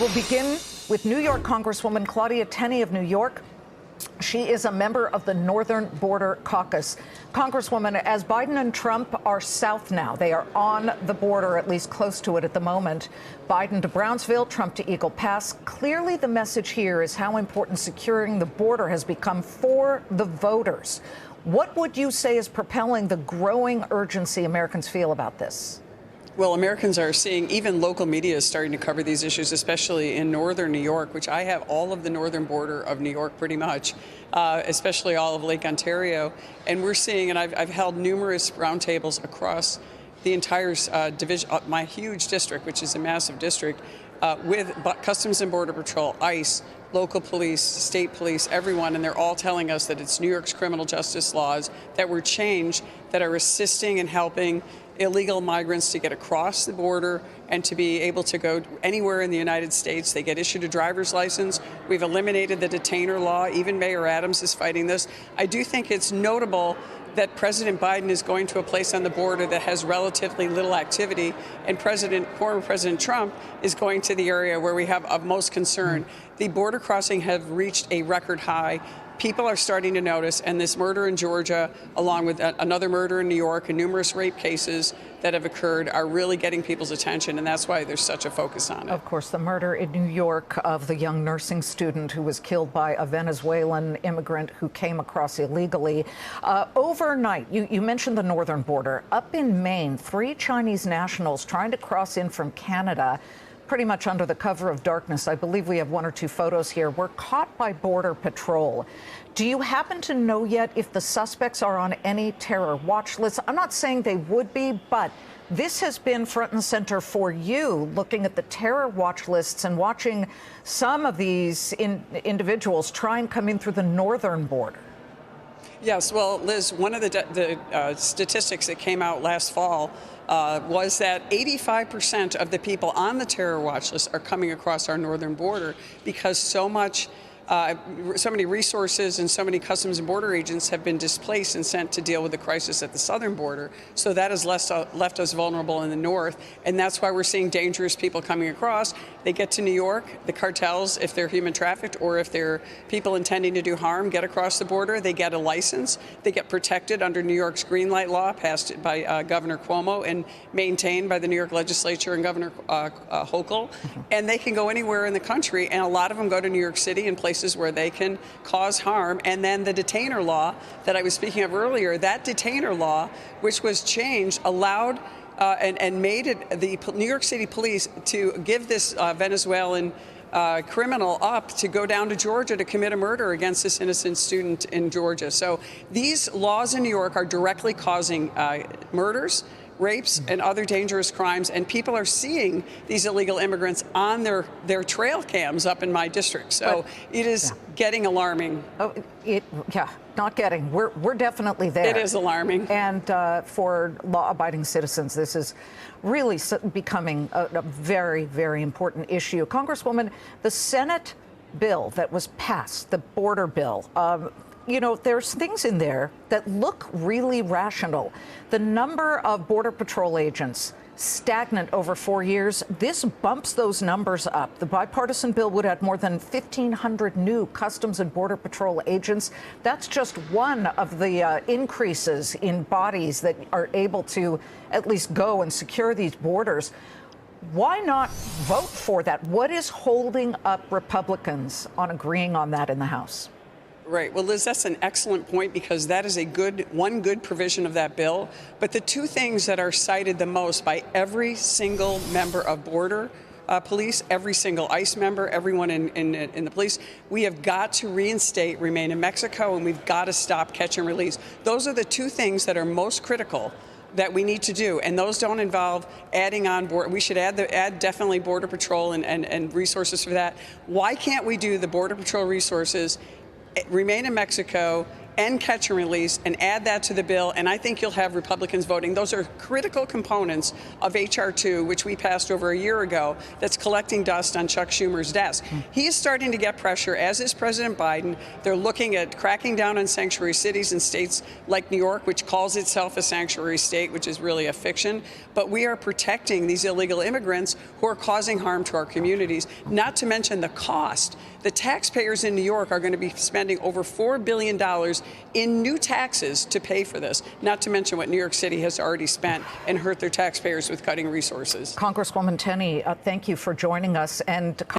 We'll begin with New York Congresswoman Claudia Tenney of New York. She is a member of the Northern Border Caucus. Congresswoman, as Biden and Trump are south now, they are on the border, at least close to it at the moment. Biden to Brownsville, Trump to Eagle Pass. Clearly, the message here is how important securing the border has become for the voters. What would you say is propelling the growing urgency Americans feel about this? Well, Americans are seeing, even local media is starting to cover these issues, especially in northern New York, which I have all of the northern border of New York pretty much, especially all of Lake Ontario. And we're seeing, and I've held numerous roundtables across the entire division, my huge district, which is a massive district, with Customs and Border Patrol, ICE, local police, state police, everyone, and they're all telling us that it's New York's criminal justice laws that were changed that are assisting and helping illegal migrants to get across the border and to be able to go anywhere in the United States. They get issued a driver's license. We've eliminated the detainer law. Even Mayor Adams is fighting this. I do think it's notable that President Biden is going to a place on the border that has relatively little activity, and former President Trump is going to the area where we have of most concern. The border crossing have reached a record high. People are starting to notice, and this murder in Georgia, along with another murder in New York and numerous rape cases that have occurred, are really getting people's attention, and that's why there's such a focus on it. Of course, the murder in New York of the young nursing student who was killed by a Venezuelan immigrant who came across illegally. Overnight, you mentioned the northern border. Up in Maine, 3 Chinese nationals trying to cross in from Canada, pretty much under the cover of darkness. I believe we have 1 or 2 photos here. Were caught by Border Patrol. Do you happen to know yet if the suspects are on any terror watch lists? I'm not saying they would be, but this has been front and center for you, looking at the terror watch lists and watching some of these individuals try and come in through the northern border. Yes, well, Liz, one of the statistics that came out last fall was that 85% of the people on the terror watch list are coming across our northern border because so many resources and so many Customs and Border agents have been displaced and sent to deal with the crisis at the southern border. So that has left us vulnerable in the north. And that's why we're seeing dangerous people coming across. They get to New York, the cartels, if they're human trafficked or if they're people intending to do harm, get across the border. They get a license. They get protected under New York's green light law passed by Governor Cuomo and maintained by the New York legislature and Governor Hochul. And they can go anywhere in the country. And a lot of them go to New York City and places where they can cause harm. And then the detainer law that I was speaking of earlier, that detainer law, which was changed, allowed and made it the New York City police to give this Venezuelan criminal up to go down to Georgia to commit a murder against this innocent student in Georgia. So these laws in New York are directly causing murders, rapes, and other dangerous crimes, and people are seeing these illegal immigrants on their trail cams up in my district. So it is getting alarming. Oh, not getting. We're definitely there. It is alarming. And for law-abiding citizens, this is really becoming a very, very important issue. Congresswoman, the Senate bill that was passed, the border bill, you know, there's things in there that look really rational. The number of Border Patrol agents stagnant over 4 years. This bumps those numbers up. The bipartisan bill would add more than 1,500 new Customs and Border Patrol agents. That's just one of the increases in bodies that are able to at least go and secure these borders. Why not vote for that? What is holding up Republicans on agreeing on that in the House? Right. Well, Liz, that's an excellent point because that is one good provision of that bill. But the 2 things that are cited the most by every single member of Border Police, every single ICE member, everyone in the police, we have got to reinstate Remain in Mexico, and we've got to stop catch and release. Those are the 2 things that are most critical that we need to do, and those don't involve adding on board. We should add definitely Border Patrol and resources for that. Why can't we do the Border Patrol resources, Remain in Mexico, end catch and release, and add that to the bill, and I think you'll have Republicans voting. Those are critical components of H.R. 2, which we passed over a year ago, that's collecting dust on Chuck Schumer's desk. He is starting to get pressure, as is President Biden. They're looking at cracking down on sanctuary cities in states like New York, which calls itself a sanctuary state, which is really a fiction. But we are protecting these illegal immigrants who are causing harm to our communities, not to mention the cost. The taxpayers in New York are going to be spending over $4 billion in new taxes to pay for this, not to mention what New York City has already spent and hurt their taxpayers with cutting resources. Congresswoman Tenney, thank you for joining us. And